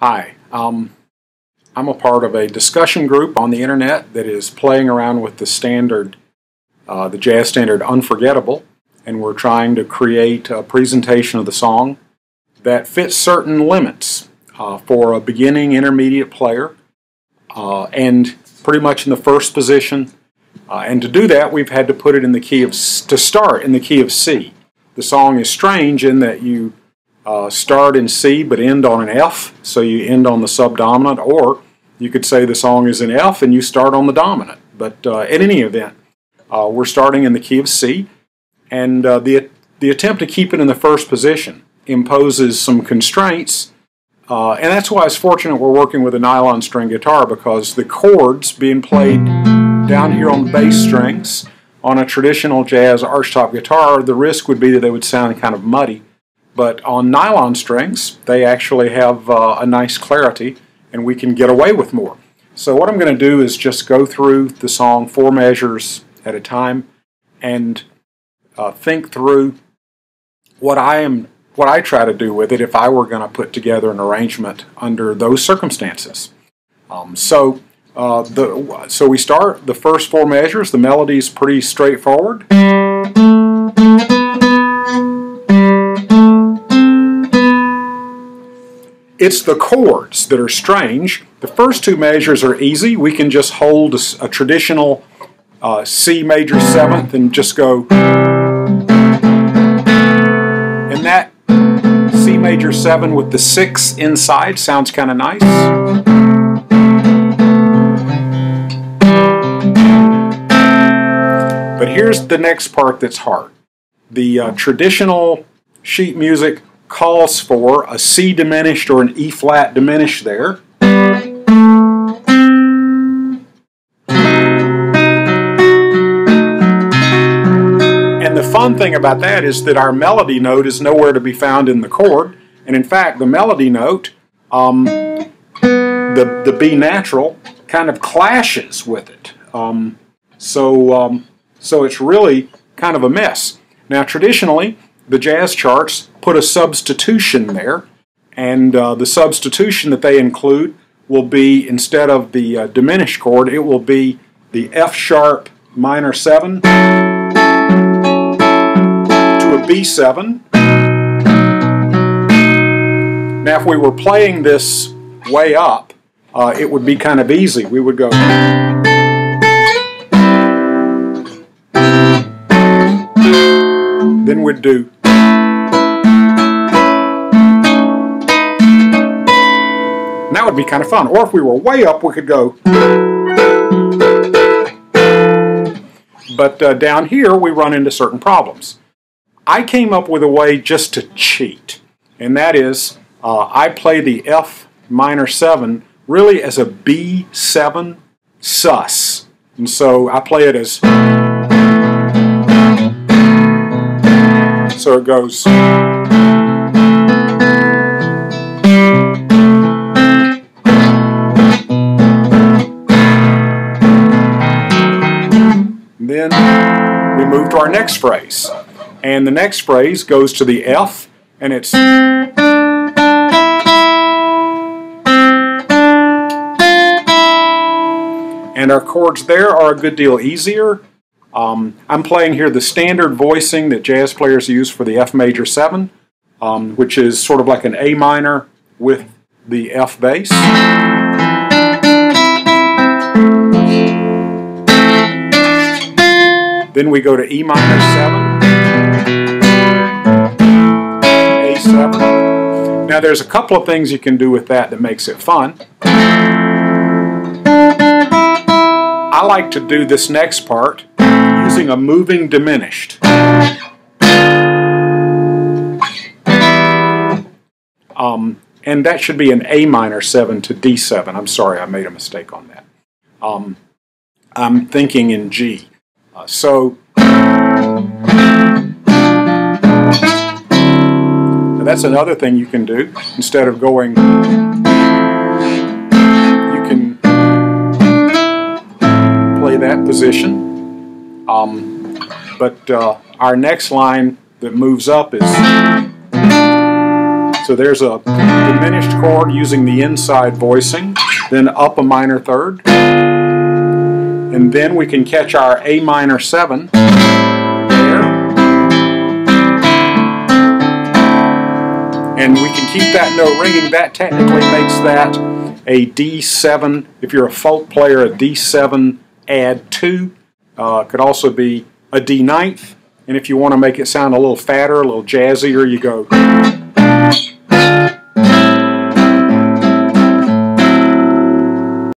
Hi, I'm a part of a discussion group on the internet that is playing around with the standard, the jazz standard Unforgettable, and we're trying to create a presentation of the song that fits certain limits for a beginning intermediate player and pretty much in the first position. And to do that, we've had to put it in the key of, to start in the key of C. The song is strange in that you start in C but end on an F, so you end on the subdominant, or you could say the song is in F and you start on the dominant. But in any event, we're starting in the key of C, and the attempt to keep it in the first position imposes some constraints, and that's why it's fortunate we're working with a nylon string guitar, because the chords being played down here on the bass strings on a traditional jazz archtop guitar, the risk would be that they would sound kind of muddy. But on nylon strings, they actually have a nice clarity, and we can get away with more. So what I'm going to do is just go through the song 4 measures at a time and think through what I try to do with it if I were going to put together an arrangement under those circumstances. So we start the first 4 measures. The melody is pretty straightforward. It's the chords that are strange. The first 2 measures are easy. We can just hold a traditional C major 7th and just go. And that C major 7 with the 6 inside sounds kind of nice. But here's the next part that's hard. The traditional sheet music calls for a C diminished or an E flat diminished there. And the fun thing about that is that our melody note is nowhere to be found in the chord, and in fact the melody note, the B natural, kind of clashes with it. So it's really kind of a mess. Now traditionally, the jazz charts put a substitution there, and the substitution that they include will be, instead of the diminished chord, it will be the F sharp minor 7 to a B7. Now if we were playing this way up, it would be kind of easy. We would go. Then we'd do. And that would be kind of fun. Or if we were way up, we could go. But down here, we run into certain problems. I came up with a way just to cheat. And that is, I play the F minor 7 really as a B7 sus. And so I play it as. So it goes. And then we move to our next phrase. And the next phrase goes to the F, and it's. And our chords there are a good deal easier. I'm playing here the standard voicing that jazz players use for the F major 7, which is sort of like an A minor with the F bass. Then we go to E minor 7, A7. Now there's a couple of things you can do with that makes it fun. I like to do this next part using a moving diminished. And that should be an A minor 7 to D7. I'm sorry, I made a mistake on that. I'm thinking in G. So that's another thing you can do. Instead of going, you can play that position. But our next line that moves up is So there's a diminished chord using the inside voicing, then up a minor third, and then we can catch our A minor 7 there, and we can keep that note ringing. That technically makes that a D7. If you're a folk player, a D7 add 2. Could also be a D9th, and if you want to make it sound a little fatter, a little jazzier, you go